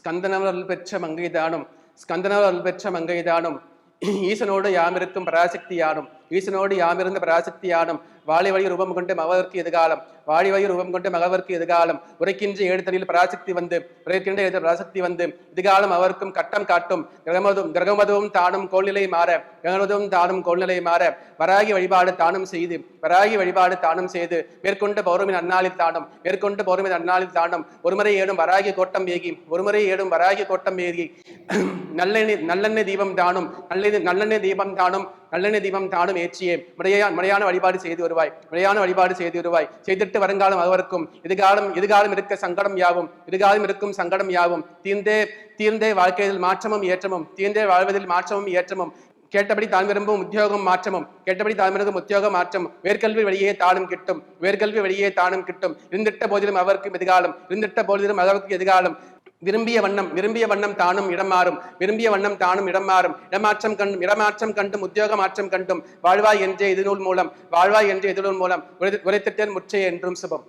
ஸ்கந்தனவர் அருள் பெற்ற மங்கைதானும் ஸ்கந்தனவர் அருள் பெற்ற மங்கைதானும் ஈசனோடு யாமிருக்கும் பராசக்தியானும் ஈசனோடு யாமிருந்த பராசக்தியானும் வாழி வழி ரூபம் கொண்டு மகவர்க்கு எதிர்காலம் வாழி வழி ரூபம் கொண்டு மகவர்க்கு எதிர்காலம் உரைக்கின்ற ஏழுத்தனில் பராசக்தி வந்து உரைக்கின்ற பராசக்தி வந்து எதிர்காலம் அவருக்கும் கட்டம் காட்டும் கிரகமதுவும் தானும் கோல்நிலை மாற கிரகமதுவும் தானும் கோல்நிலை மாற வராகி வழிபாடு தானும் செய்து வராகி வழிபாடு தானும் செய்து மேற்கொண்டு பௌர்ணமி நன்னாளில் தானும் மேற்கொண்டு பௌர்ணமி நன்னாளில் தானும் ஒருமுறை ஏடும் வராகி கோட்டம் ஏகி ஒருமுறை ஏடும் வராகி கோட்டம் ஏகி நல்லெண்ணெய் தீபம் தானும் நல்லெண்ணெய் தீபம் தானும் நல்லெண்ணெய் தீபம் தானும் ஏற்றியே முறையான வழிபாடு செய்து வருவாய் முறையான வழிபாடு செய்து வருவாய் செய்திட்டு வருங்காலம் அவருக்கும் எதிர்காலம் இருக்க சங்கடம் யாவும் எதிர்காலம் இருக்கும் சங்கடம் யாவும் தீர்ந்தே வாழ்க்கையில் மாற்றமும் ஏற்றமும் தீர்ந்தே வாழ்வதில் மாற்றமும் ஏற்றமும் கேட்டபடி தான் விரும்பும் உத்தியோகம் மாற்றமும் கேட்டபடி தான் விரும்பும் உத்தியோகம் மாற்றம் வேர்க்கல்வி வழியே தானும் கிட்டும் வேர்க்கல்வி வழியே தானும் கிட்டும் இருந்திட்ட போதிலும் அவருக்கும் எதிர்காலம் இருந்திட்ட போதிலும் அவருக்கு எதிர்காலம் விரும்பிய வண்ணம் தானும் இடம் மாறும் விரும்பிய வண்ணம் தானும் இடம் மாறும் இடமாற்றம் கண்டும் உத்தியோக மாற்றம் கண்டும் வாழ்வாய் என்ற எதிர்நூல் மூலம் உரைத்திட்டேன் முற்றை என்றும் சுபம்.